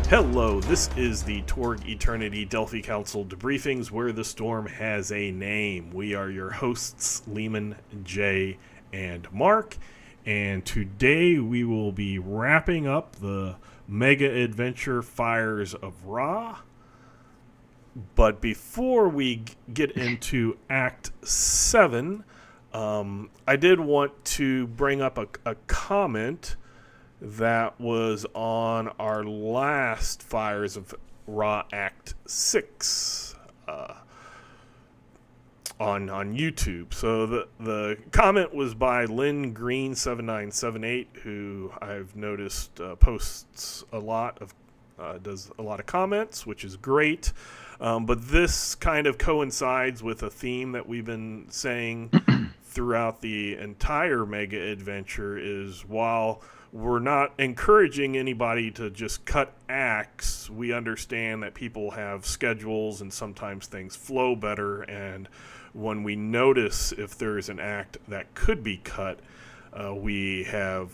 Hello, this is the Torg Eternity Delphi Council Debriefings, where the storm has a name. We are your hosts, Leamon, Jay, and Mark, and today we will be wrapping up the mega adventure Fires of Ra. But before we get into Act 7, I did want to bring up a comment that was on our last Fires of Ra Act 6 on YouTube. So the comment was by Lynn Green 7978, who I've noticed posts a lot of does a lot of comments, which is great. But this kind of coincides with a theme that we've been saying throughout the entire mega adventure, is while we're not encouraging anybody to just cut acts, we understand that people have schedules and sometimes things flow better, and when we notice if there's an act that could be cut, we have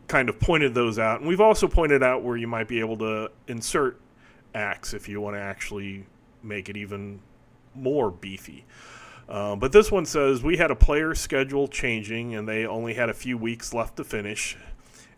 kind of pointed those out. And we've also pointed out where you might be able to insert acts if you want to actually make it even more beefy. But this one says, we had a player schedule changing and they only had a few weeks left to finish.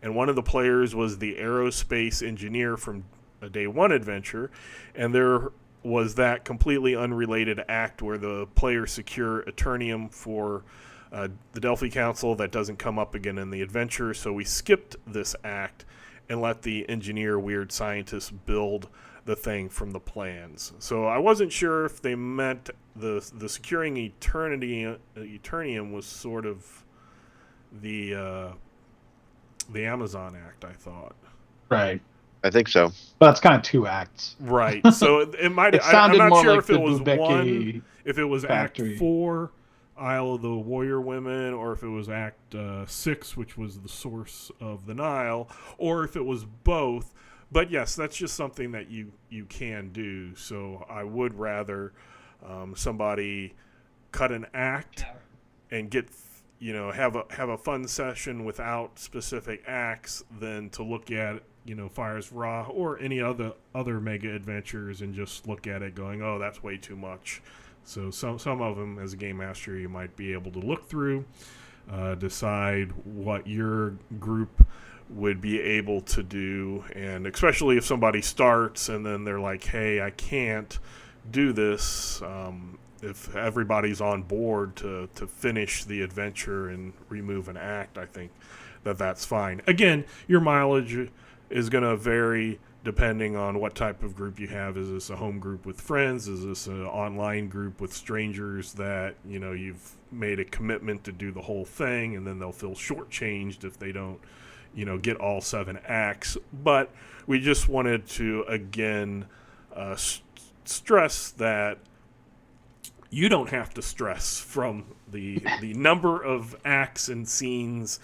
And one of the players was the aerospace engineer from a Day 1 adventure. And there was that completely unrelated act where the players secure Eternium for the Delphi Council that doesn't come up again in the adventure. So we skipped this act and let the engineer weird scientist build the thing from the plans. So I wasn't sure if they meant the securing Eternium was sort of the Amazon Act, I thought. Right. I think so. But that's kind of two acts. Right. So it might. It sounded I'm not more sure like if it the was Bubeki one, if it was factory. Act 4, Isle of the Warrior Women, or if it was Act 6, which was the source of the Nile, or if it was both. But yes, that's just something that you can do. So I would rather somebody cut an act and get, have a fun session without specific acts than to look at, Fires Raw or any other mega adventures and just look at it going, oh, that's way too much. So some of them, as a game master, you might be able to look through, decide what your group would be able to do, and especially if somebody starts and then they're like, hey, I can't do this, if everybody's on board to finish the adventure and remove an act, I think that's fine. Again, your mileage is going to vary depending on what type of group you have. Is this a home group with friends? Is this an online group with strangers that, you've made a commitment to do the whole thing, and then they'll feel shortchanged if they don't, get all 7 acts. But we just wanted to, again, stress that you don't have to stress from the number of acts and scenes.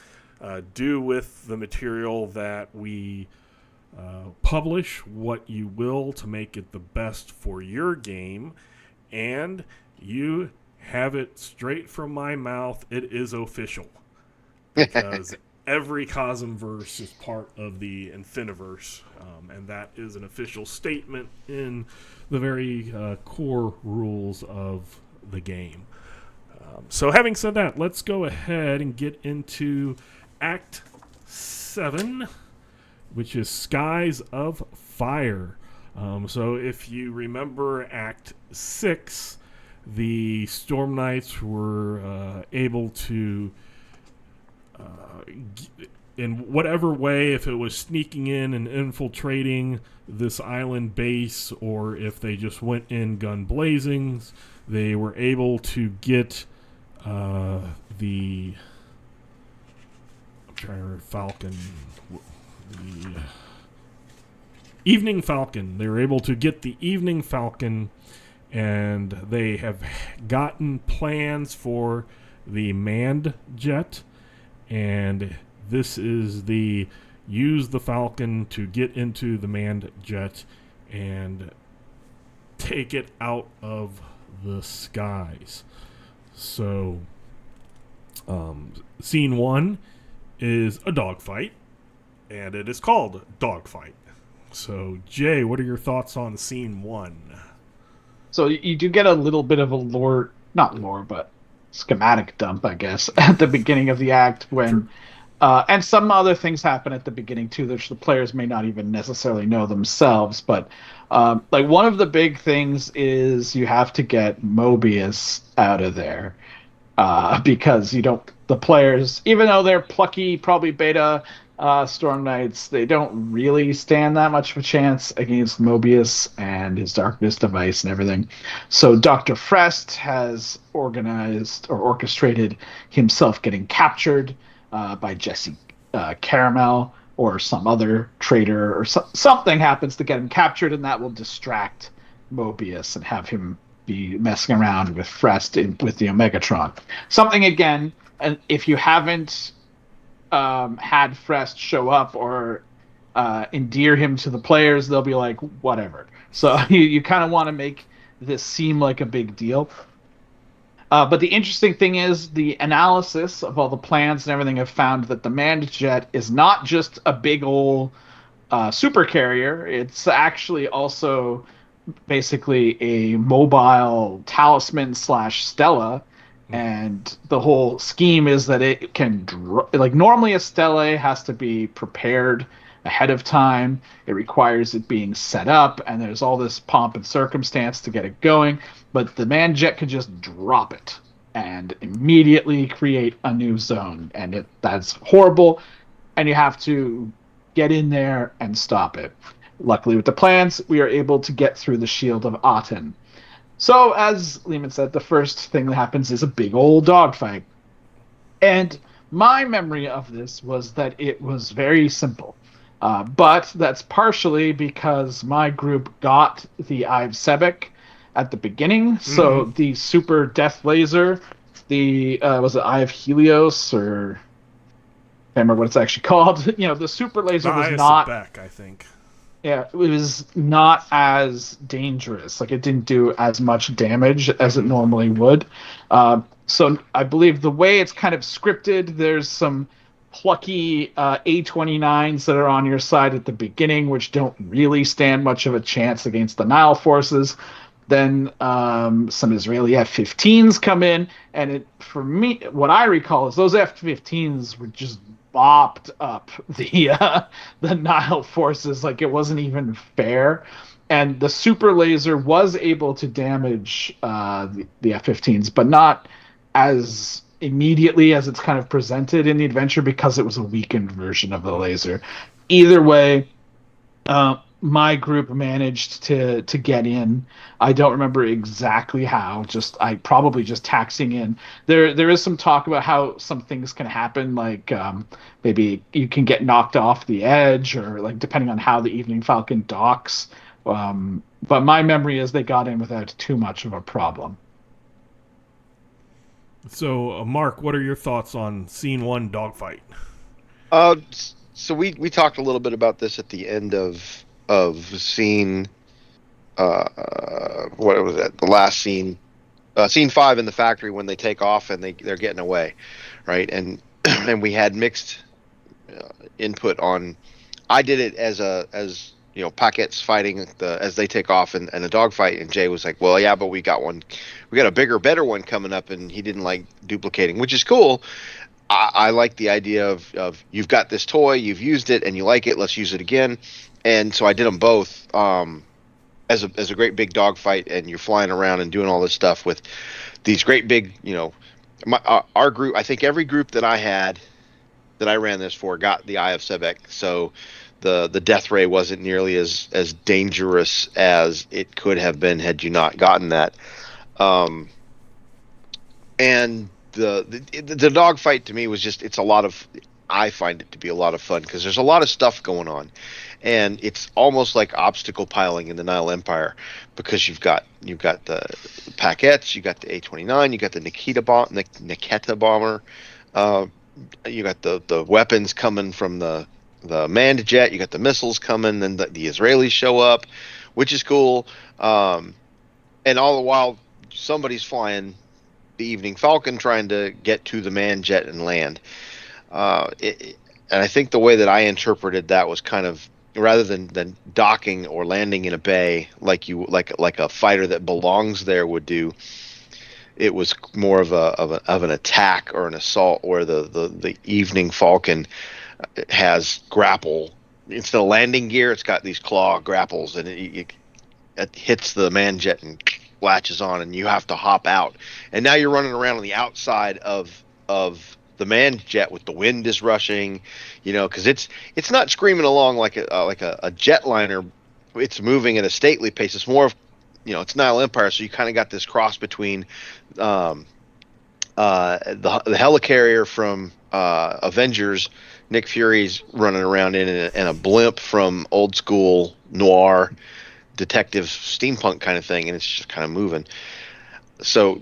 Do with the material that we publish what you will to make it the best for your game, and you have it straight from my mouth. It is official, because every Cosmverse is part of the Infiniverse, and that is an official statement in the very core rules of the game. So having said that, let's go ahead and get into Act 7, which is Skies of Fire. So if you remember Act 6, the Storm Knights were able to, in whatever way, if it was sneaking in and infiltrating this island base, or if they just went in gun blazing, they were able to get the Falcon, the Evening Falcon. They were able to get the Evening Falcon, and they have gotten plans for the manned jet, and this is the use the Falcon to get into the manned jet and take it out of the skies. So scene 1 is a dogfight, and it is called Dogfight. So, Jay, what are your thoughts on scene 1? So you do get a little bit of a not lore, but schematic dump, I guess, at the beginning of the act Sure. when, and some other things happen at the beginning too, which the players may not even necessarily know themselves. But like one of the big things is you have to get Mobius out of there because you don't the players, even though they're plucky, probably beta Storm Knights, they don't really stand that much of a chance against Mobius and his Darkness device and everything. So Dr. Frest has organized or orchestrated himself getting captured by Jesse Caramel or some other traitor, or something happens to get him captured, and that will distract Mobius and have him be messing around with Frest with the Omegatron. Something again, and if you haven't had Frest show up or endear him to the players, they'll be like, whatever. So you kind of want to make this seem like a big deal. But the interesting thing is the analysis of all the plans and everything have found that the manned jet is not just a big old super carrier. It's actually also basically a mobile talisman slash Stella. And the whole scheme is that it can like normally a Stella has to be prepared ahead of time. It requires it being set up, and there's all this pomp and circumstance to get it going. But the man jet can just drop it and immediately create a new zone, and that's horrible. And you have to get in there and stop it. Luckily, with the plans, we are able to get through the Shield of Aten. So, as Leamon said, the first thing that happens is a big old dogfight. And my memory of this was that it was very simple. But that's partially because my group got the Eye of Sebek at the beginning. So the super death laser, the was it Eye of Helios, or I can't remember what it's actually called. The super laser was not. Beck, I think. Yeah, it was not as dangerous. Like, it didn't do as much damage as it normally would. So I believe the way it's kind of scripted, there's some plucky A29s that are on your side at the beginning, which don't really stand much of a chance against the Nile forces. Then some Israeli F-15s come in, and for me, what I recall is those F-15s were just bopped up the Nile forces like it wasn't even fair. And the super laser was able to damage the F-15s, but not as immediately as it's kind of presented in the adventure because it was a weakened version of the laser. Either way, my group managed to get in. I don't remember exactly how. I probably just taxing in. There is some talk about how some things can happen, like maybe you can get knocked off the edge, or like depending on how the Evening Falcon docks. But my memory is they got in without too much of a problem. So, Mark, what are your thoughts on scene 1 dogfight? So we talked a little bit about this at the end of scene what was that, the last scene, scene 5 in the factory, when they take off and they're getting away, right? And and we had mixed input on. I did it as Paquette's fighting as they take off and a dogfight, and Jay was like, well, yeah, but we got a bigger, better one coming up, and he didn't like duplicating, which is cool. I like the idea of you've got this toy, you've used it, and you like it, let's use it again. And so I did them both as a great big dogfight, and you're flying around and doing all this stuff with these great big, our group. I think every group that I ran this for got the Eye of Sebek, so the death ray wasn't nearly as dangerous as it could have been had you not gotten that. And the dogfight to me was just, I find it to be a lot of fun because there's a lot of stuff going on, and it's almost like obstacle piling in the Nile Empire, because you've got the Paquettes, you got the A29, you got the Niketa bomber, you got the weapons coming from the manned jet, you got the missiles coming, then the Israelis show up, which is cool, and all the while somebody's flying the Evening Falcon trying to get to the manned jet and land. And I think the way that I interpreted that was kind of rather than docking or landing in a bay like a fighter that belongs there would do. It was more of an attack or an assault, where the Evening Falcon has grapple instead of landing gear. It's got these claw grapples, and it hits the man jet and latches on, and you have to hop out. And now you're running around on the outside of the man jet with the wind is rushing, because it's not screaming along like a jetliner. It's moving at a stately pace. It's more of, it's Nile Empire, so you kind of got this cross between the helicarrier from Avengers, Nick Fury's running around in a blimp from old school noir detective steampunk kind of thing, and it's just kind of moving. So,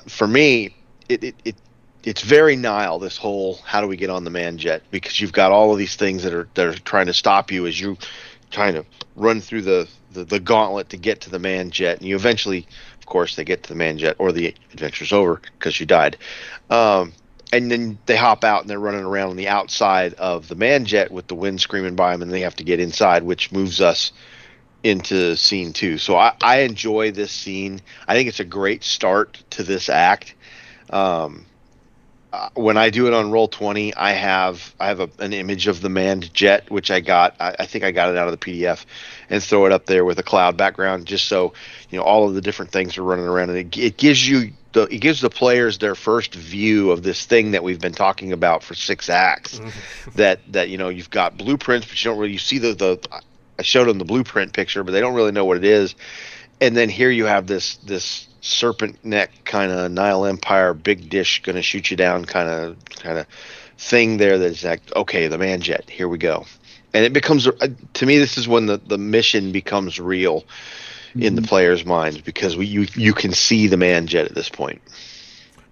for me, it's very Nile, this whole how do we get on the man jet, because you've got all of these things that are trying to stop you as you trying to run through the gauntlet to get to the man jet, and you eventually, of course, they get to the man jet, or the adventure's over because you died. And then they hop out and they're running around on the outside of the man jet with the wind screaming by them, and they have to get inside, which moves us into scene 2. So I enjoy this scene. I think it's a great start to this act. When I do it on Roll20, I have an image of the manned jet, which I think I got it out of the PDF, and throw it up there with a cloud background, just so all of the different things are running around, and it gives the players their first view of this thing that we've been talking about for 6 acts. that you've got blueprints, but you see the I showed them the blueprint picture, but they don't really know what it is. And then here you have this serpent neck kind of Nile Empire big dish gonna shoot you down kind of thing there. That's like, okay, the man jet, here we go. And it becomes, to me, this is when the mission becomes real in the player's minds, because you can see the man jet at this point.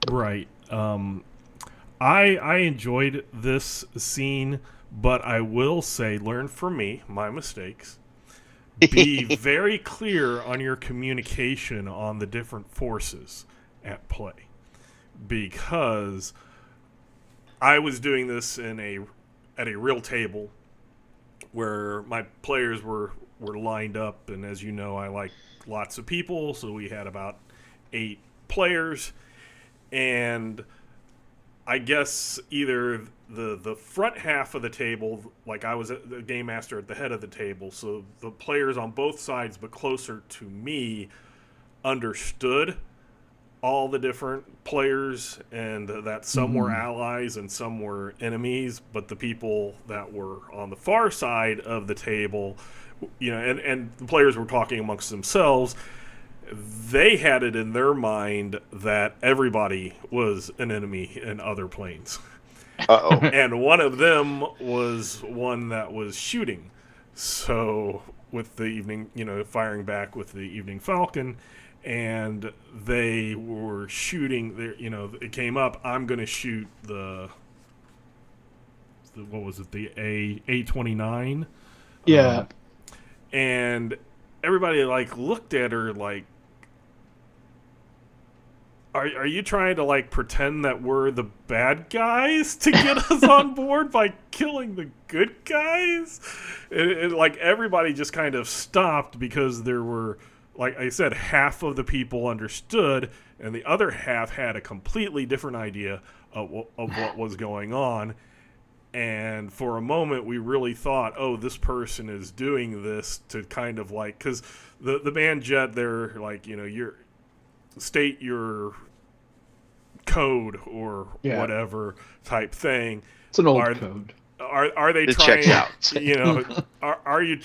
Right. I enjoyed this scene, but I will say, learn from me, my mistakes. Be very clear on your communication on the different forces at play, because I was doing this at a real table where my players were lined up, and as you know, I like lots of people, so we had about 8 players, and I guess either the front half of the table, like I was the game master at the head of the table, so the players on both sides but closer to me understood all the different players, and that some were allies and some were enemies, but the people that were on the far side of the table, and the players were talking amongst themselves, they had it in their mind that everybody was an enemy in other planes. Uh-oh. And one of them was one that was shooting. So with the evening, firing back with the Evening Falcon, and they were shooting there, it came up, I'm going to shoot the what was it, the A29? Yeah. And everybody looked at her like, Are you trying to pretend that we're the bad guys to get us on board by killing the good guys? And everybody just kind of stopped, because there were, like I said, half of the people understood, and the other half had a completely different idea of what was going on. And for a moment, we really thought, oh, this person is doing this to kind of because the man jet, they're you're state your code or whatever type thing. It's an old code. Are they it trying? Checks out. Are you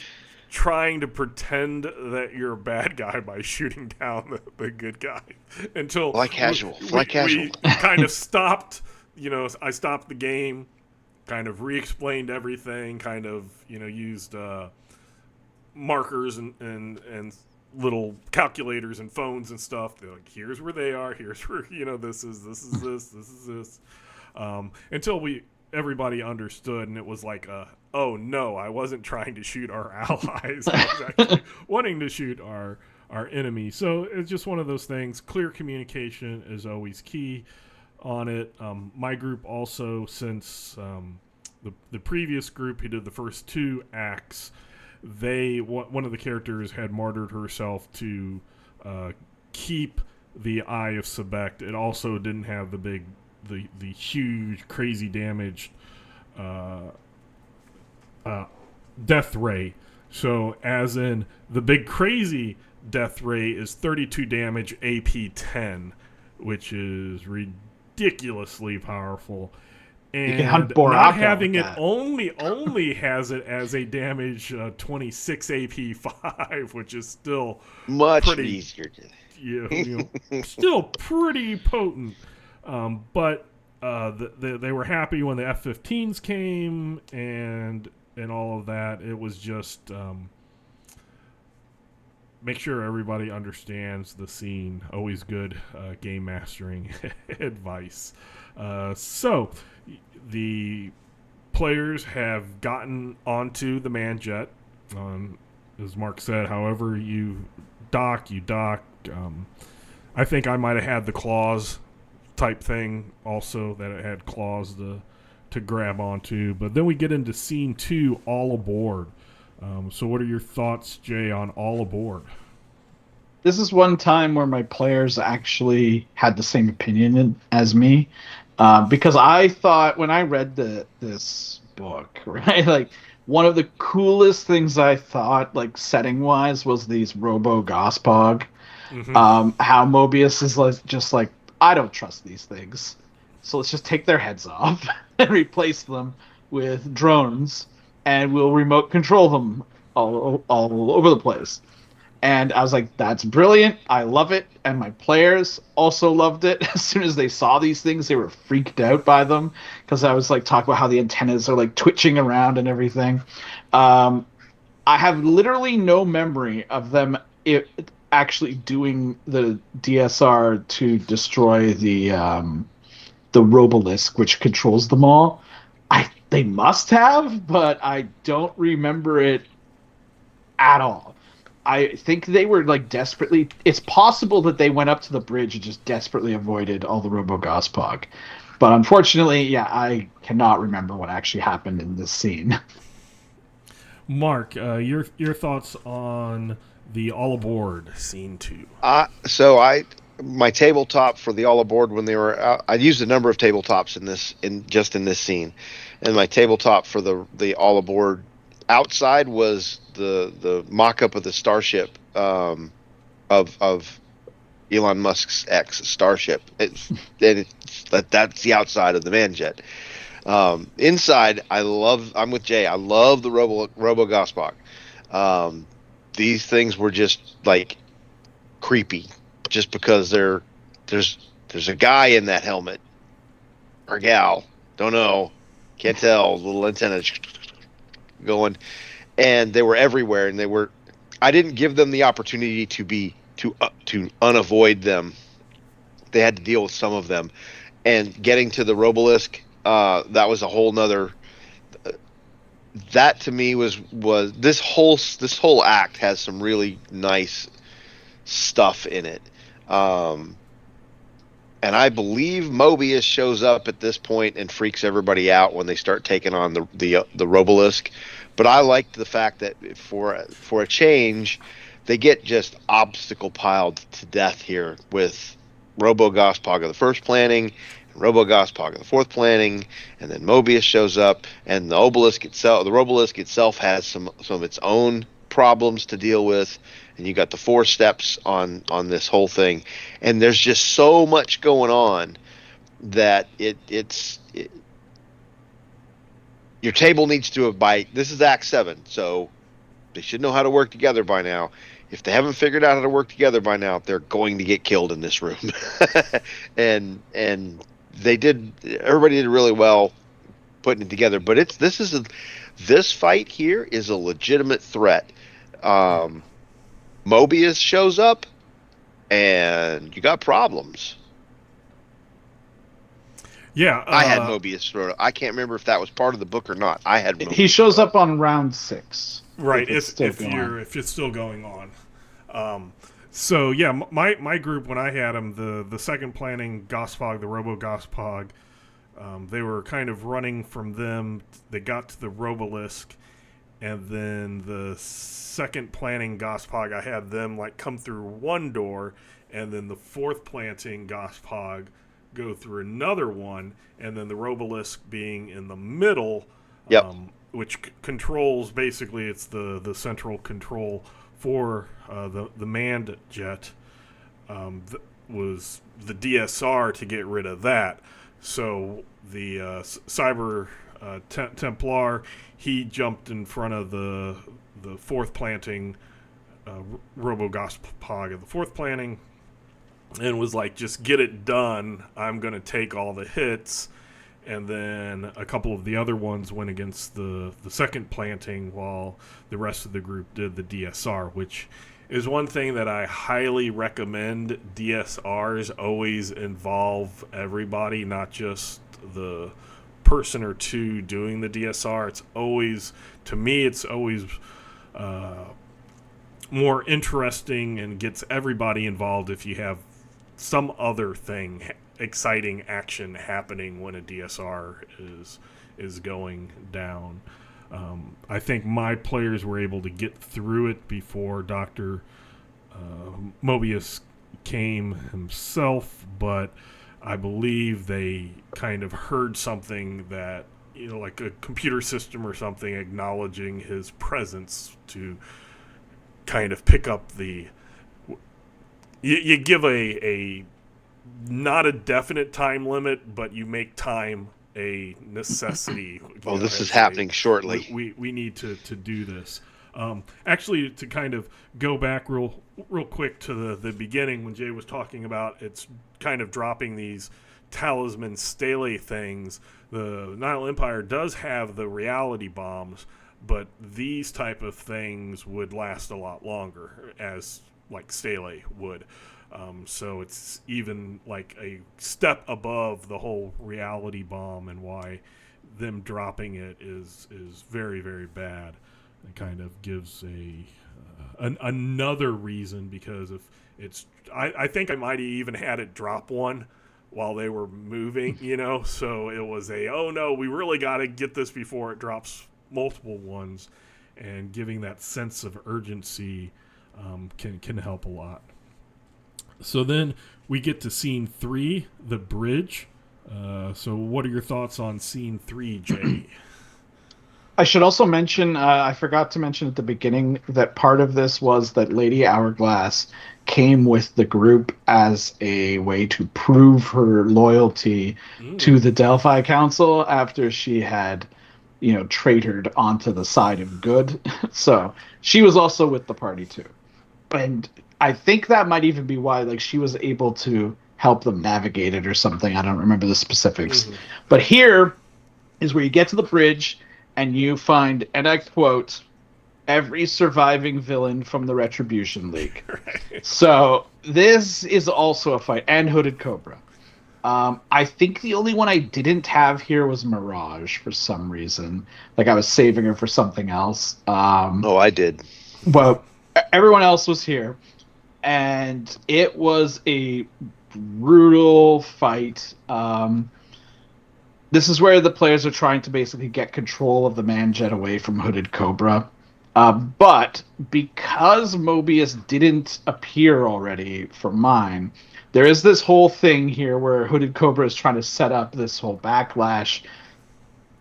trying to pretend that you're a bad guy by shooting down the good guy? Until casual. We kind of stopped. I stopped the game, kind of re-explained everything, kind of used markers and little calculators and phones and stuff. They're like, here's where they are, here's where this is this, until everybody understood, and it was like, oh no, I wasn't trying to shoot our allies, I was actually wanting to shoot our enemy. So it's just one of those things. Clear communication is always key on it. My group also, since the previous group who did the first 2 acts, one of the characters had martyred herself to keep the Eye of Sebek. It also didn't have the huge, crazy damage death ray. So, as in, the big crazy death ray is 32 damage, AP 10, which is ridiculously powerful. And you can hunt not having it only has it as a damage 26 AP 5, which is still much pretty easier to still pretty potent. But they were happy when the F-15s came and all of that. It was just make sure everybody understands the scene. Always good game mastering advice. So the players have gotten onto the Manjet. As Mark said, however you dock. I think I might have had the claws type thing also, that it had claws to grab onto. But then we get into scene 2, all aboard. So what are your thoughts, Jay, on all aboard? This is one time where my players actually had the same opinion as me, because I thought when I read this book, right, like one of the coolest things I thought, like setting wise, was these Robo Gospog. Mm-hmm. How Mobius is just like, I don't trust these things, so let's just take their heads off and replace them with drones, and we'll remote control them all over the place. And I was like, that's brilliant. I love it. And my players also loved it. As soon as they saw these things, they were freaked out by them, because I was like talking about how the antennas are like twitching around and everything. I have literally no memory of them actually doing the DSR to destroy the Robolisk, which controls them all. They must have, but I don't remember it at all. I think they were like desperately. It's possible that they went up to the bridge and just desperately avoided all the Robo Gospog. But unfortunately, yeah, I cannot remember what actually happened in this scene. Mark, your thoughts on the all aboard scene 2? My tabletop for the all aboard, when they were out, I used a number of tabletops in this scene, and my tabletop for the all aboard outside was the mock-up of the starship of Elon Musk's X starship. That's the outside of the Manjet. Inside, I'm with Jay. I love the Robo Gospog. These things were just like creepy, just because there's a guy in that helmet, or gal, don't know, can't tell, little antenna going, and they were everywhere, and I didn't give them the opportunity to unavoid them. They had to deal with some of them, and getting to the Robolisk, that was a whole nother. That to me was this whole act has some really nice stuff in it, and I believe Mobius shows up at this point and freaks everybody out when they start taking on the Robolisk. But I liked the fact that for a change, they get just obstacle piled to death here with Robo Gospog of the first planning, Robo Gospog of the fourth planning, and then Mobius shows up, and the Robolisk itself has some of its own problems to deal with, and you got the 4 steps on this whole thing, and there's just so much going on that your table needs to have this is Act 7, so they should know how to work together by now. If they haven't figured out how to work together by now, they're going to get killed in this room. and everybody did really well putting it together. But this fight here is a legitimate threat. Mobius shows up, and you got problems. Yeah, I had Mobius thrown. I can't remember if that was part of the book or not. I had Mobius. He shows up on round 6. Right, if it's still going on. So yeah, my group, when I had them, the second planning Gospog, the Robo Gospog, They were kind of running from them. They got to the Robolisk, and then the second planting Gospog, I had them like come through one door, and then the fourth planting Gospog go through another one, and then the Robolisk being in the middle, Yep. which controls, basically it's the central control for the manned jet, was the DSR to get rid of that. So the Cyber Templar, he jumped in front of the fourth planting Robogospog of the fourth planting, and was like, just get it done. I'm going to take all the hits. And then a couple of the other ones went against the second planting, while the rest of the group did the DSR, which is one thing that I highly recommend. DSRs always involve everybody, not just the person or two doing the DSR. It's always, to me, it's always more interesting and gets everybody involved if you have some other thing, exciting action happening when a DSR is going down. I think my players were able to get through it before Dr. Mobius came himself, but I believe they kind of heard something that, like a computer system or something acknowledging his presence, to kind of pick up the... You give a not a definite time limit, but you make time a necessity. This is happening shortly. We need to do this. Actually, to kind of go back real quick to the beginning, when Jay was talking about it's kind of dropping these talisman stele things, the Nile Empire does have the reality bombs, but these type of things would last a lot longer, as like stele would. So it's even like a step above the whole reality bomb, and why them dropping it is very, very bad. It kind of gives another reason, because if it's, I think I might have even had it drop one while they were moving, so it was oh no, we really got to get this before it drops multiple ones, and giving that sense of urgency can help a lot. So then we get to scene 3, the bridge. So what are your thoughts on scene 3, Jay? I should also mention, I forgot to mention at the beginning, that part of this was that Lady Hourglass came with the group as a way to prove her loyalty to the Delphi Council after she had, traitorred onto the side of good. So she was also with the party too. And I think that might even be why, she was able to help them navigate it or something. I don't remember the specifics. Mm-hmm. But here is where you get to the bridge and you find, and I quote, every surviving villain from the Retribution League. Right. So this is also a fight, and Hooded Cobra. I think the only one I didn't have here was Mirage for some reason. I was saving her for something else. I did. But everyone else was here. And it was a brutal fight. This is where the players are trying to basically get control of the Manjet away from Hooded Cobra. But because Mobius didn't appear already for mine, there is this whole thing here where Hooded Cobra is trying to set up this whole backlash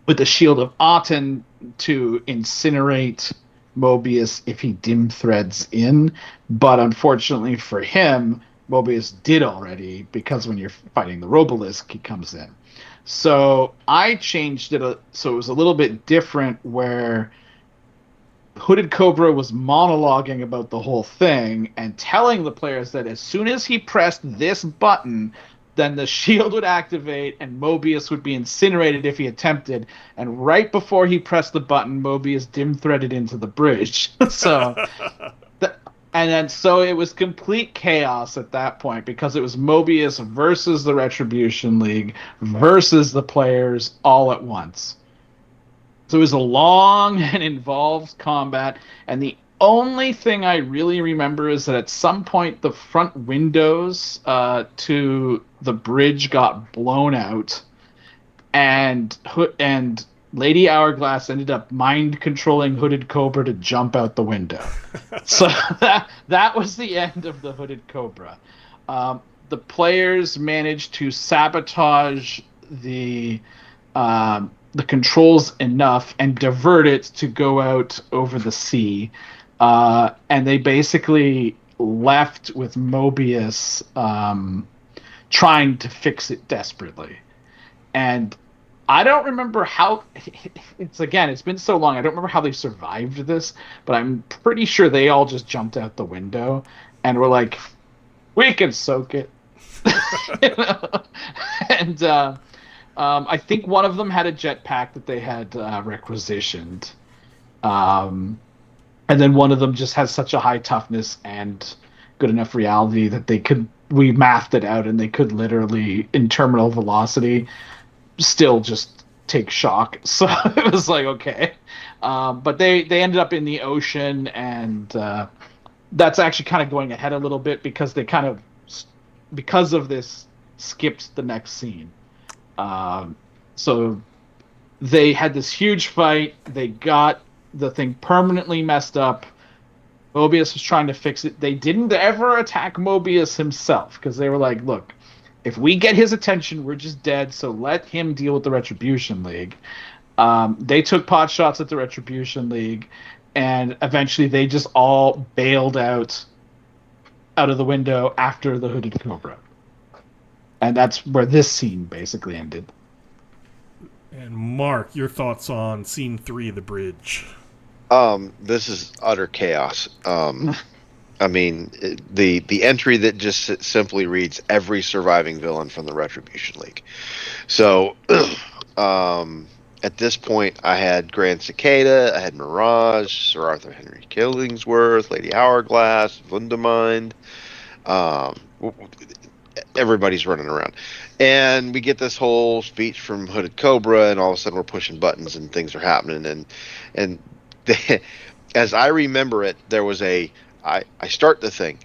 with the Shield of Aten to incinerate Mobius if he dim threads in. But unfortunately for him, Mobius did already, because when you're fighting the Robolisk, he comes in. So I changed it so it was a little bit different, where Hooded Cobra was monologuing about the whole thing and telling the players that as soon as he pressed this button, then the shield would activate and Mobius would be incinerated if he attempted. And right before he pressed the button, Mobius dim-threaded into the bridge. So it was complete chaos at that point, because it was Mobius versus the Retribution League versus the players all at once. So it was a long and involved combat, and the only thing I really remember is that at some point the front windows to the bridge got blown out, and Lady Hourglass ended up mind controlling Hooded Cobra to jump out the window. So that was the end of the Hooded Cobra. The players managed to sabotage the controls enough and divert it to go out over the sea, and they basically left with Mobius trying to fix it desperately. And I don't remember how. It's been so long. I don't remember how they survived this, but I'm pretty sure they all just jumped out the window and were like, "We can soak it." You know? And I think one of them had a jetpack that they had requisitioned, and then one of them just has such a high toughness and good enough reality that we mathed it out, and they could literally, in terminal velocity, still just take shock. So it was like, okay. But they ended up in the ocean, and that's actually kind of going ahead a little bit because they kind of, because of this, skipped the next scene. So they had this huge fight. They got the thing permanently messed up. Mobius was trying to fix it. They didn't ever attack Mobius himself because they were like, look, if we get his attention, we're just dead, so let him deal with the Retribution League. They took pot shots at the Retribution League, and eventually they just all bailed out of the window after the Hooded Cobra. And that's where this scene basically ended. And Mark, your thoughts on scene 3, the bridge? This is utter chaos. I mean, the entry that just simply reads every surviving villain from the Retribution League. So, at this point, I had Grand Cicada, I had Mirage, Sir Arthur Henry Killingsworth, Lady Hourglass, Wundermind. Everybody's running around. And we get this whole speech from Hooded Cobra, and all of a sudden we're pushing buttons and things are happening. And as I remember it, there was I start the thing,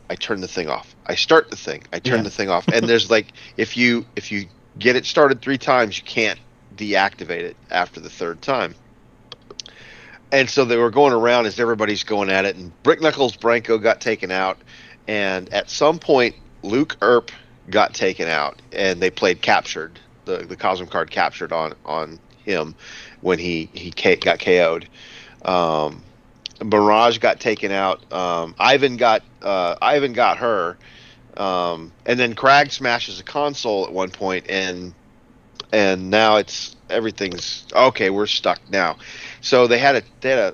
I turn the thing off. I start the thing, I turn the thing off. And there's like, if you get it started 3 times, you can't deactivate it after the 3rd time. And so they were going around as everybody's going at it, and Brick Knuckles Branko got taken out, and at some point Luke Earp got taken out, and they played Captured, the Cosm card Captured on him when he got KO'd. Mirage got taken out. Ivan got her, and then Crag smashes a console at one point, and now everything's okay. We're stuck now. So they had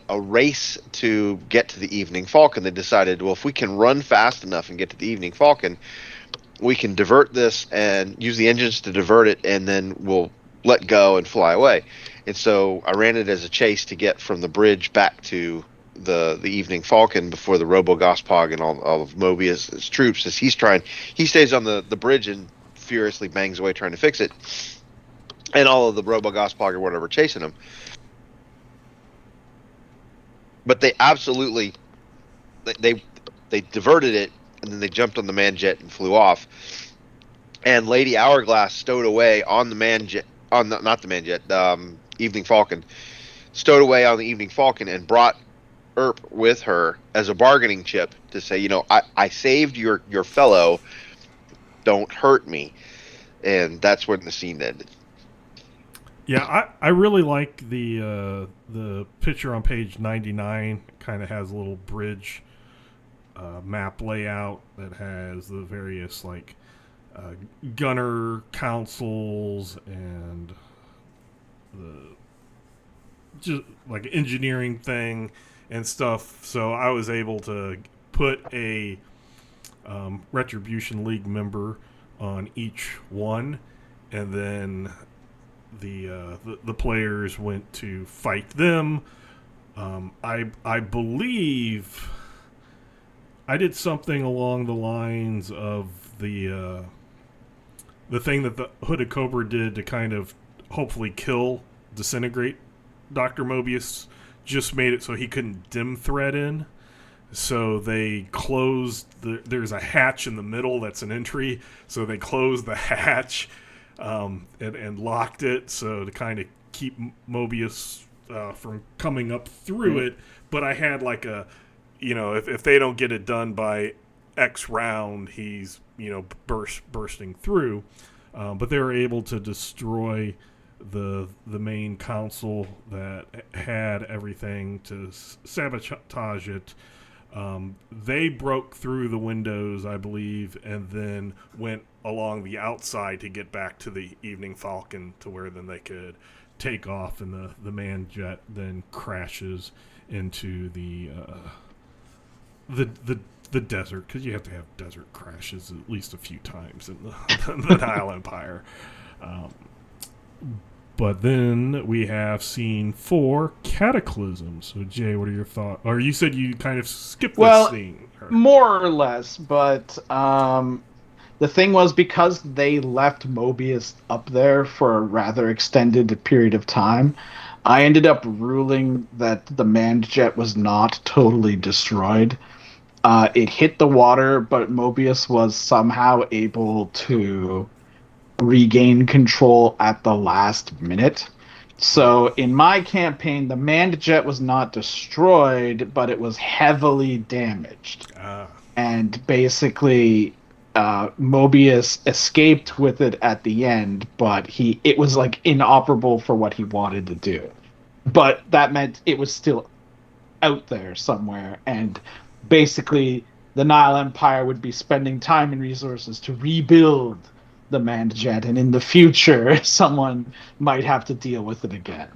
a race to get to the Evening Falcon. They decided, well, if we can run fast enough and get to the Evening Falcon, we can divert this and use the engines to divert it, and then we'll let go and fly away. And so I ran it as a chase to get from the bridge back to the Evening Falcon before the Robo Gospog and all of Mobius' troops, as he stays on the bridge and furiously bangs away trying to fix it, and all of the Robo Gospog or whatever chasing him. But they absolutely they diverted it, and then they jumped on the Manjet and flew off. And Lady Hourglass stowed away on the Manjet, not the Manjet, Evening Falcon, stowed away on the Evening Falcon and brought Earp with her as a bargaining chip to say, I saved your fellow, don't hurt me. And that's when the scene ended. Yeah, I really like the picture on page 99. It kind of has a little bridge map layout that has the various gunner councils and the just like engineering thing and stuff. So I was able to put a Retribution League member on each one, and then the players went to fight them. I believe I did something along the lines of the thing that the Hooded Cobra did to kind of hopefully disintegrate Dr. Mobius, just made it so he couldn't dim thread in. So they closed there's a hatch in the middle that's an entry, so they closed the hatch and locked it so to kind of keep Mobius from coming up through it. But I had like a, if they don't get it done by X round, he's bursting through. But they were able to destroy the main console that had everything to sabotage it. They broke through the windows, I believe, and then went along the outside to get back to the Evening Falcon to where then they could take off, and the man jet then crashes into the desert, because you have to have desert crashes at least a few times in the Nile Empire. But then we have scene 4, Cataclysm. So, Jay, what are your thoughts? Or you said you kind of skipped this scene. More or less, but the thing was, because they left Mobius up there for a rather extended period of time, I ended up ruling that the manned jet was not totally destroyed. It hit the water, but Mobius was somehow able to regain control at the last minute. So in my campaign, the manned jet was not destroyed, but it was heavily damaged. And basically, Mobius escaped with it at the end, but it was like inoperable for what he wanted to do. But that meant it was still out there somewhere, and basically the Nile Empire would be spending time and resources to rebuild the manned jet, and in the future someone might have to deal with it again.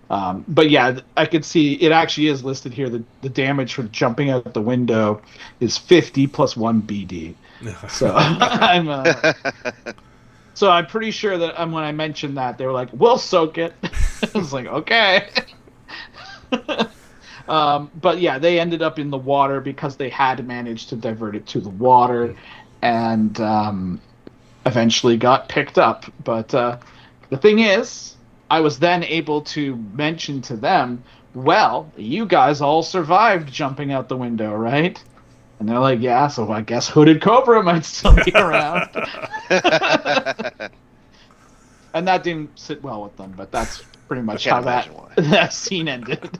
But yeah, I could see it actually is listed here that the damage for jumping out the window is 50 plus 1 BD. So I'm pretty sure that when I mentioned that, they were like, we'll soak it. I was like, okay. But yeah, they ended up in the water because they had managed to divert it to the water, and eventually got picked up. But the thing is, I was then able to mention to them, well, you guys all survived jumping out the window, right? And they're like, yeah, so I guess Hooded Cobra might still be around. And that didn't sit well with them, but that's pretty much how that scene ended.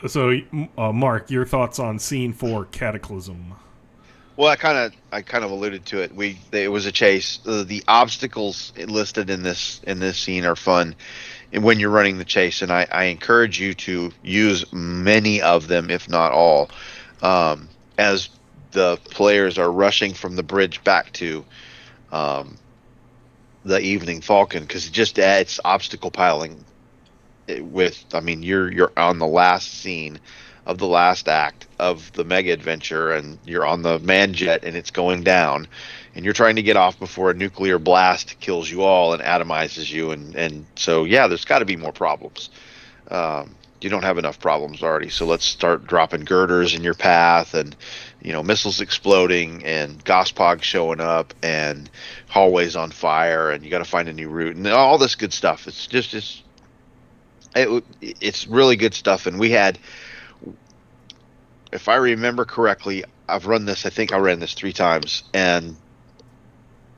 So, Mark, your thoughts on scene 4, Cataclysm? Well, I kind of alluded to it. It was a chase. The obstacles listed in this scene are fun, and when you're running the chase, and I encourage you to use many of them, if not all, as the players are rushing from the bridge back to the Evening Falcon, because it just adds obstacle piling. You're on the last scene of the last act of the mega adventure, and you're on the man jet, and it's going down, and you're trying to get off before a nuclear blast kills you all and atomizes you, and so yeah, there's got to be more problems. You don't have enough problems already, so let's start dropping girders in your path, and missiles exploding, and Gospog showing up, and hallways on fire, and you got to find a new route, and all this good stuff. It's really good stuff. And we had, if I remember correctly, I think I ran this 3 times, and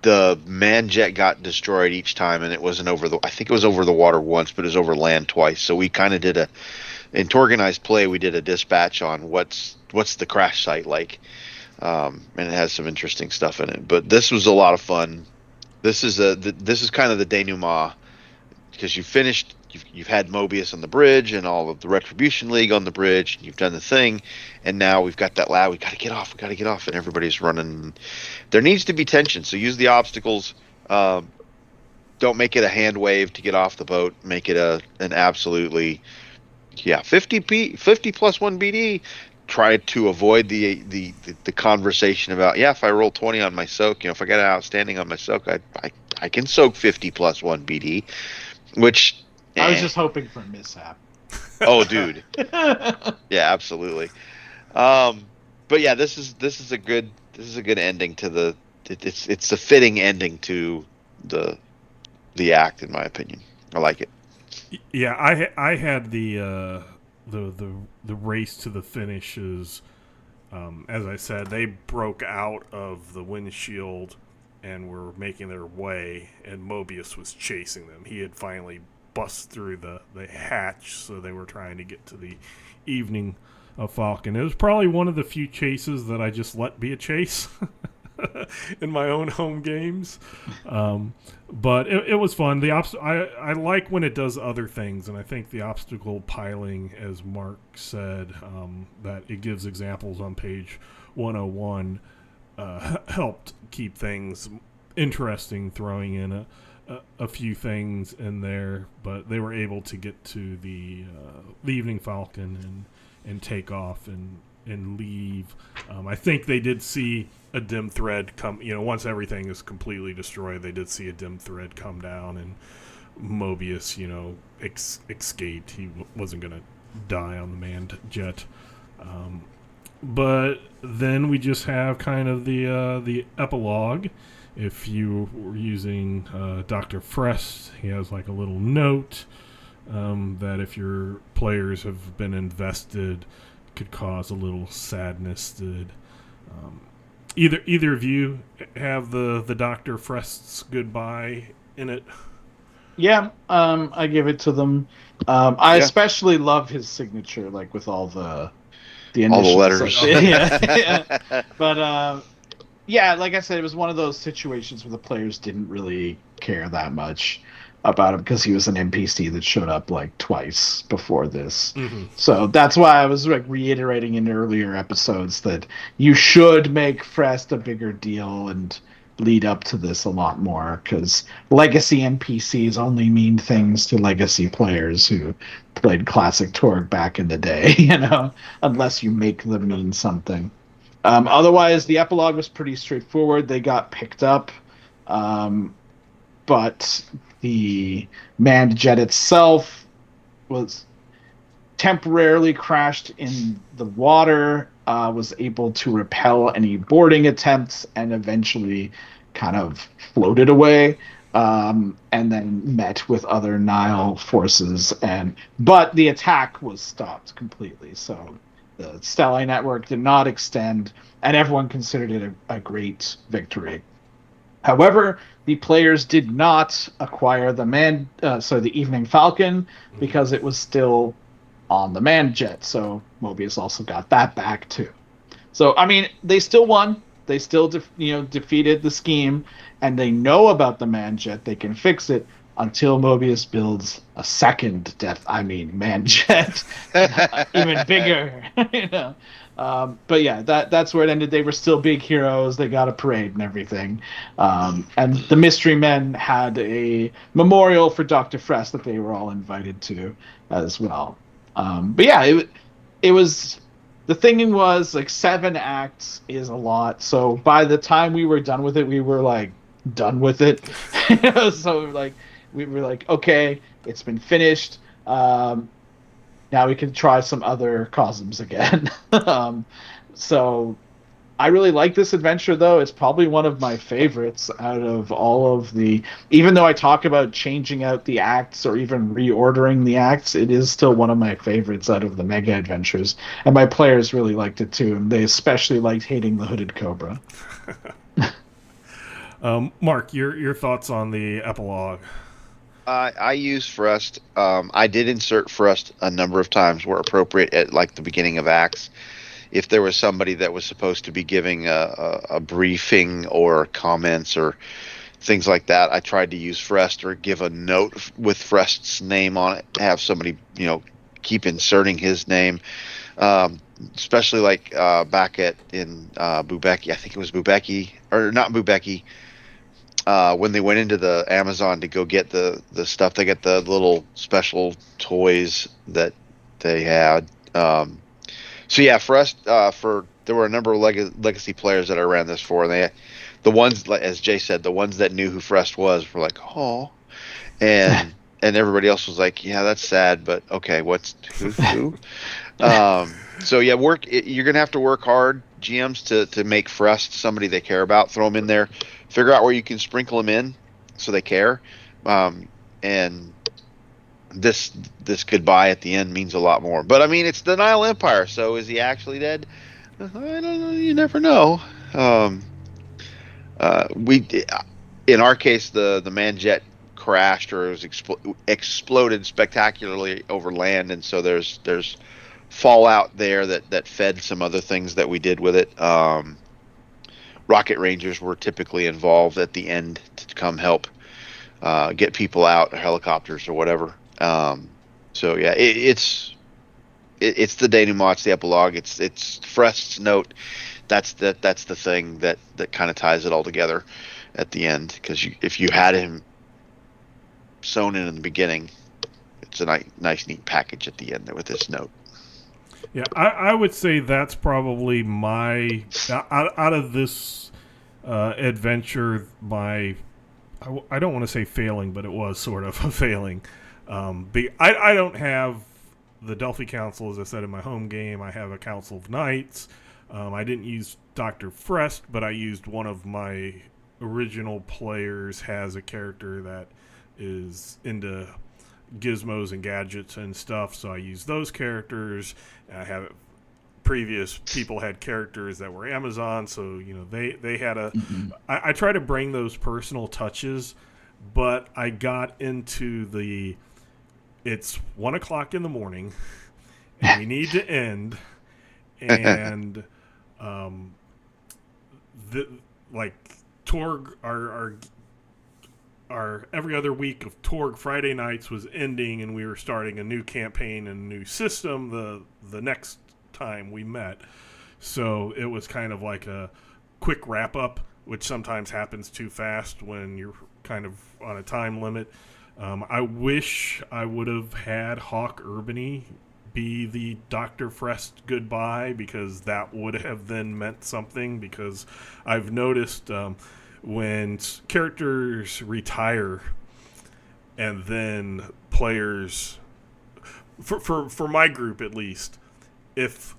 the man jet got destroyed each time, and it wasn't I think it was over the water once, but it was over land twice. So we kind of did in organized play, we did a dispatch on what's the crash site like, and it has some interesting stuff in it. But this was a lot of fun. This is kind of the denouement, because you've had Mobius on the bridge and all of the Retribution League on the bridge. You've done the thing, and now we've got that lab. We got to get off, and everybody's running. There needs to be tension, so use the obstacles. Don't make it a hand wave to get off the boat. Make it an absolutely 50 plus 1 BD. Try to avoid the conversation about, if I roll 20 on my soak, if I got an outstanding on my soak, I can soak 50 plus 1 BD, which I was just hoping for a mishap. Oh, dude. Yeah, absolutely. But yeah, this is a good ending to it's a fitting ending to the act, in my opinion. I like it. Yeah, I had the race to the finishes. As I said, they broke out of the windshield and were making their way, and Mobius was chasing them. He had finally bust through the hatch, so they were trying to get to the Evening Falcon. It was probably one of the few chases that I just let be a chase in my own home games. But it was fun. I like when it does other things, and I think the obstacle piling, as Mark said, that it gives examples on page 101, helped keep things interesting, throwing in a few things in there, but they were able to get to the Evening Falcon and take off and leave. I think they did see a dim thread come, once everything is completely destroyed, they did see a dim thread come down, and Mobius, escaped. He wasn't going to die on the manned jet. But then we just have kind of the epilogue. If you were using Dr. Frest, he has like a little note that if your players have been invested, could cause a little sadness. Either of you have the Dr. Frest's goodbye in it? Yeah, I give it to them. I especially love his signature, like with all the all the initials. letters. Yeah. But yeah, like I said, it was one of those situations where the players didn't really care that much about him because he was an NPC that showed up like twice before this. Mm-hmm. So that's why I was like reiterating in earlier episodes that you should make Frest a bigger deal and lead up to this a lot more, because legacy NPCs only mean things to legacy players who played classic Torg back in the day, unless you make them mean something. Otherwise, the epilogue was pretty straightforward. They got picked up, but the manned jet itself was temporarily crashed in the water, was able to repel any boarding attempts, and eventually kind of floated away, and then met with other Nile forces. But the attack was stopped completely, so the Stellai network did not extend, and everyone considered it a great victory. However, the players did not acquire the Evening Falcon, because it was still on the manned jet. So Mobius also got that back too. So I mean, they still won. They still defeated the scheme, and they know about the manned jet. They can fix it until Mobius builds a second manned jet, even bigger. But yeah, that's where it ended. They were still big heroes. They got a parade and everything. And the Mystery Men had a memorial for Dr. Frest that they were all invited to as well. But yeah, it was, the thing was, like, 7 acts is a lot. So by the time we were done with it, we were like done with it. So like we were like, okay, it's been finished. Now we can try some other cosms again. So I really like this adventure, though. It's probably one of my favorites out of all of the... Even though I talk about changing out the acts or even reordering the acts, it is still one of my favorites out of the Mega Adventures. And my players really liked it, too. And they especially liked hating the Hooded Cobra. Mark, your thoughts on the epilogue? I use Frest. I did insert Frest a number of times where appropriate at like the beginning of acts. If there was somebody that was supposed to be giving a briefing or comments or things like that, I tried to use Frest or give a note with Frest's name on it. Have somebody, keep inserting his name. Especially like back in Bubeki, I think it was Bubeki, or not Bubeki. When they went into the Amazon to go get the stuff, they get the little special toys that they had. So yeah, Frest, there were a number of legacy players that I ran this for, and the ones, as Jay said, the ones that knew who Frest was were like, oh, and everybody else was like, yeah, that's sad, but okay, who? So yeah, you're gonna have to work hard, GMs, to make Frest somebody they care about. Throw them in there, figure out where you can sprinkle them in so they care, and this goodbye at the end means a lot more. But I mean, it's the Nile Empire, so is he actually dead? I don't know. You never know. In our case, the Manjet crashed or was exploded spectacularly over land, and so there's fallout there that fed some other things that we did with it. Rocket Rangers were typically involved at the end to come help get people out, helicopters or whatever. So yeah, it's the denouement, it's the epilogue, it's Frest's note. That's the thing that kind of ties it all together at the end, because if you had him sewn in the beginning, it's a nice neat package at the end there with this note. Yeah, I would say that's probably my out of this adventure, my I don't want to say failing, but it was sort of a failing. I don't have the Delphi Council, as I said in my home game. I have a Council of Knights. I didn't use Dr. Frest, but I used one of my original players has a character that is into gizmos and gadgets and stuff, so I used those characters. I have previous people had characters that were Amazon, so they had a. Mm-hmm. I try to bring those personal touches, but I got into it's 1:00 in the morning, and we need to end, and Torg, our every other week of Torg Friday nights was ending, and we were starting a new campaign and a new system the next time we met. So it was kind of like a quick wrap up, which sometimes happens too fast when you're kind of on a time limit. I wish I would have had Hawk Urbany be the Dr. Frest goodbye, because that would have then meant something, because I've noticed when characters retire and then players, for my group at least, if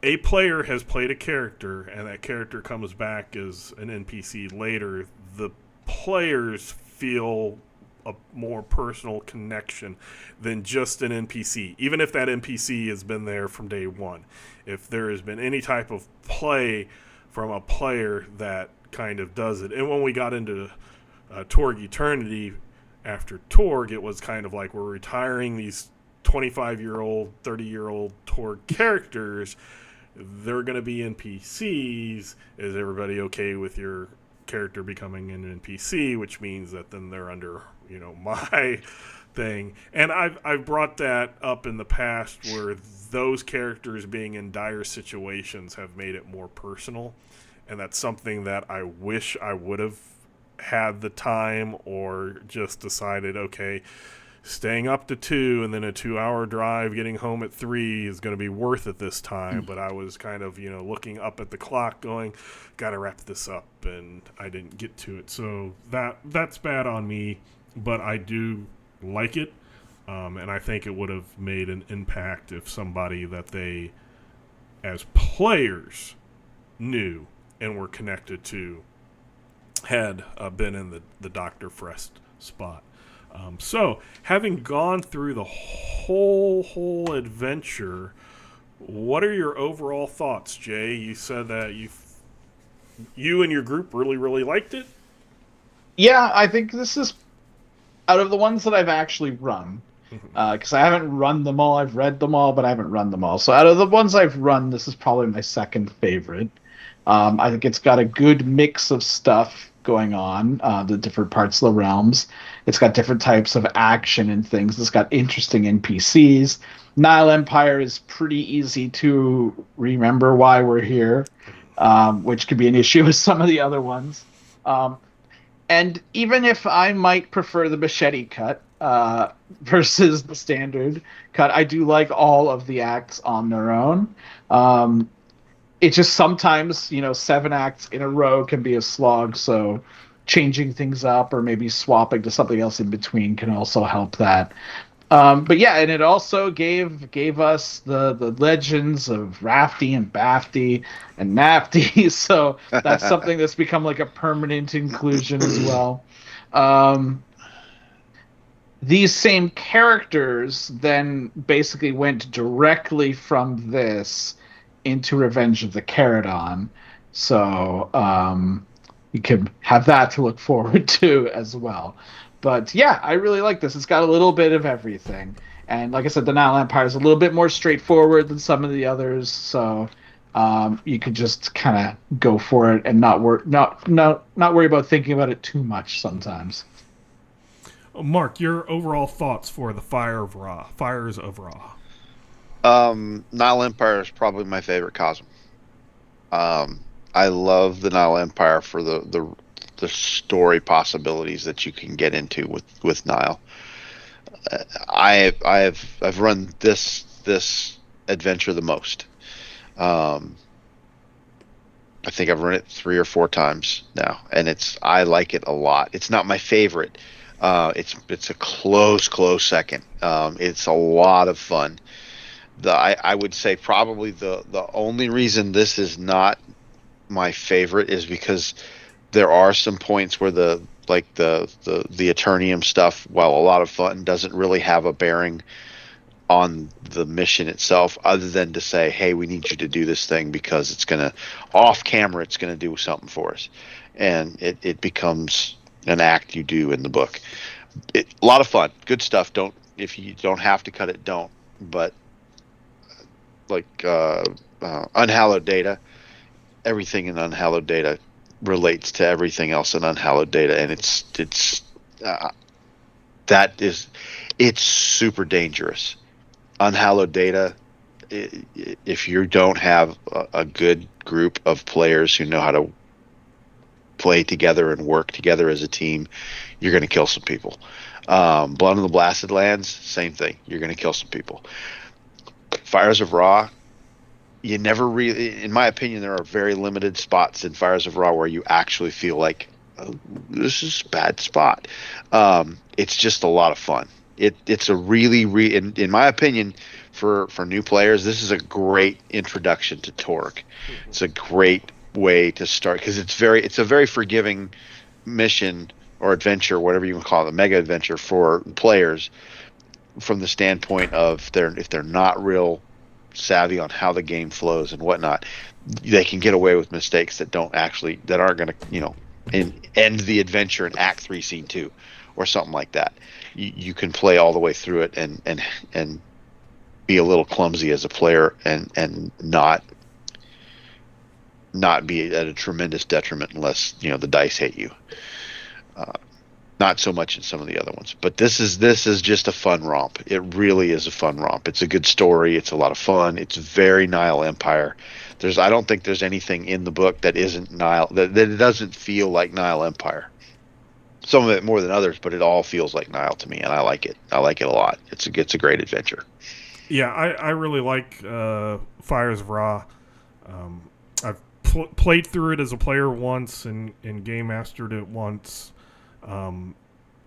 a player has played a character and that character comes back as an NPC later, the players feel a more personal connection than just an NPC, even if that NPC has been there from day one. If there has been any type of play from a player that kind of does it. And when we got into Torg Eternity after Torg, it was kind of like we're retiring these 25-year-old, 30-year-old Torg characters. They're going to be NPCs. Is everybody okay with your character becoming an NPC? Which means that then they're under, my thing. And I've brought that up in the past, where those characters being in dire situations have made it more personal. And that's something that I wish I would have had the time, or just decided, okay, staying up to 2 and then a 2-hour drive, getting home at 3 is going to be worth it this time. But I was kind of, looking up at the clock going, got to wrap this up, and I didn't get to it. So that's bad on me, but I do like it. And I think it would have made an impact if somebody that they, as players, knew and were connected to had been in the Dr. Frest spot. So, having gone through the whole adventure, what are your overall thoughts, Jay? You said that you and your group really, really liked it? Yeah, I think this is, out of the ones that I've actually run, because I haven't run them all. I've read them all, but I haven't run them all. So out of the ones I've run, this is probably my second favorite. I think it's got a good mix of stuff going on, the different parts of the realms. It's got different types of action and things. It's got interesting NPCs. Nile Empire is pretty easy to remember why we're here, which could be an issue with some of the other ones. And even if I might prefer the machete cut versus the standard cut, I do like all of the acts on their own. It's just sometimes, 7 acts in a row can be a slog, so changing things up or maybe swapping to something else in between can also help that. But yeah, and it also gave us the legends of Rafty and Bafty and Nafty, so that's something that's become like a permanent inclusion as well. These same characters then basically went directly from this into Revenge of the Caradon. So you can have that to look forward to as well. But yeah, I really like this. It's got a little bit of everything. And like I said, the Nile Empire is a little bit more straightforward than some of the others, so you could just kind of go for it and not worry about thinking about it too much sometimes. Mark, your overall thoughts for the Fires of Ra. Nile Empire is probably my favorite Cosm. I love the Nile Empire for the story possibilities that you can get into with Nile. I've run this adventure the most. I think I've run it 3 or 4 times now, and I like it a lot. It's not my favorite. It's a close second. It's a lot of fun. I would say probably the only reason this is not my favorite is because there are some points where the Eternium stuff, while a lot of fun, doesn't really have a bearing on the mission itself, other than to say, hey, we need you to do this thing because it's gonna off camera, it's gonna do something for us, and it becomes an act you do in the book. A lot of fun, good stuff. If you don't have to cut it, don't. But Unhallowed Data, everything in Unhallowed Data relates to everything else in Unhallowed Data, and it's super dangerous. Unhallowed Data, if you don't have a good group of players who know how to play together and work together as a team, you're going to kill some people. Blood on the Blasted Lands, same thing. You're going to kill some people. Fires of Ra, you never really, in my opinion, there are very limited spots in Fires of Ra where you actually feel like, oh, this is a bad spot. It's just a lot of fun. It's a really, in my opinion, for new players, this is a great introduction to Torg. It's a great way to start because it's a very forgiving mission or adventure, whatever you want to call it, a mega adventure for players, from the standpoint of if they're not real savvy on how the game flows and whatnot, they can get away with mistakes that aren't going to end the adventure in Act 3, Scene 2, or something like that. You can play all the way through it and be a little clumsy as a player and not be at a tremendous detriment unless the dice hate you. Not so much in some of the other ones, but this is just a fun romp. It really is a fun romp. It's a good story. It's a lot of fun. It's very Nile Empire. I don't think there's anything in the book that isn't Nile, that it doesn't feel like Nile Empire. Some of it more than others, but it all feels like Nile to me, and I like it. I like it a lot. It's a great adventure. Yeah, I really like Fires of Ra. I've played through it as a player once and game mastered it once.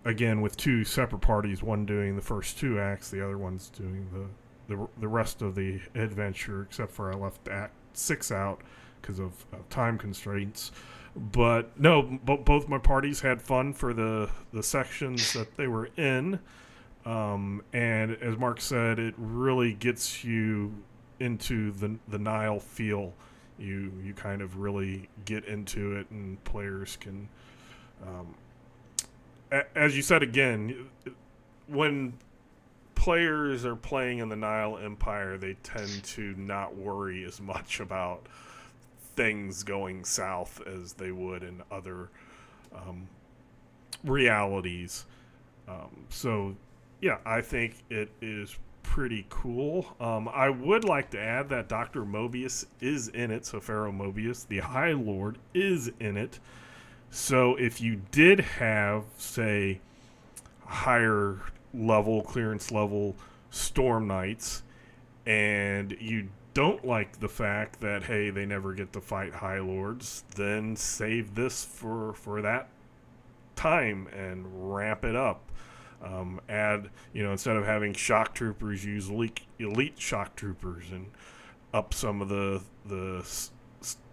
Again, with 2 separate parties, one doing the first 2 acts, the other one's doing the rest of the adventure, except for I left Act 6 out because of time constraints. But no, both my parties had fun for the sections that they were in. And as Mark said, it really gets you into the Nile feel. You kind of really get into it, and players can, as you said again, when players are playing in the Nile Empire, they tend to not worry as much about things going south as they would in other realities. So yeah, I think it is pretty cool. I would like to add that Dr. Mobius is in it, so Pharaoh Mobius, the High Lord, is in it. So if you did have, say, higher level, clearance level Storm Knights, and you don't like the fact that, hey, they never get to fight High Lords, then save this for that time and ramp it up. Add, instead of having shock troopers, use elite shock troopers and up some of the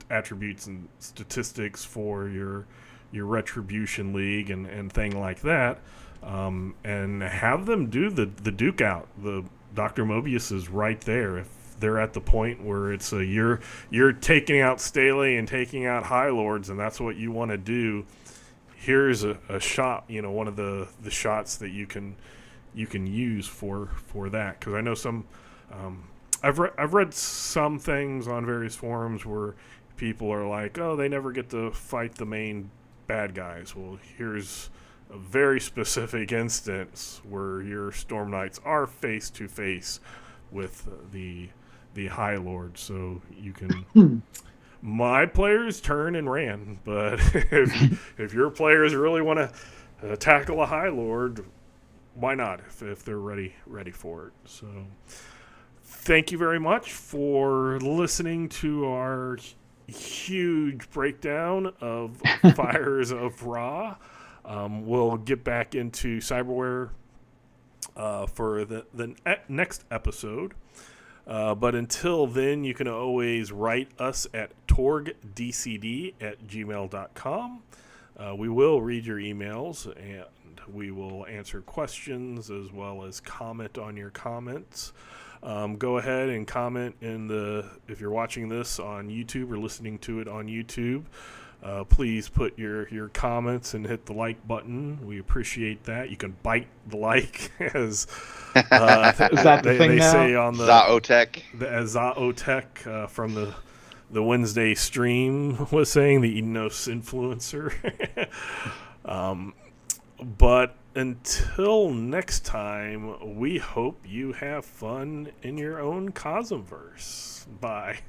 attributes and statistics for your Retribution League and thing like that, and have them do the Duke out. The Dr. Mobius is right there. If they're at the point where it's you're taking out Staley and taking out High Lords, and that's what you want to do. Here's a shot, one of the shots that you can use for that. Because I know some, I've read some things on various forums where people are like, oh, they never get to fight the main bad guys. Well, here's a very specific instance where your Storm Knights are face to face with the High Lord, so you can. My players turn and ran, but if your players really want to tackle a High Lord, why not? If they're ready for it. So, thank you very much for listening to our huge breakdown of Fires of Ra. We'll get back into cyberware for the next episode. But until then, you can always write us at torgdcd@gmail.com. We will read your emails, and we will answer questions as well as comment on your comments. Go ahead and comment if you're watching this on YouTube or listening to it on YouTube. Please put your comments and hit the like button. We appreciate that. You can bite the like, as Is that the thing they now? say on the Zaotech. Zaotech from the Wednesday stream was saying, the Enos influencer. But until next time, we hope you have fun in your own Cosmverse. Bye.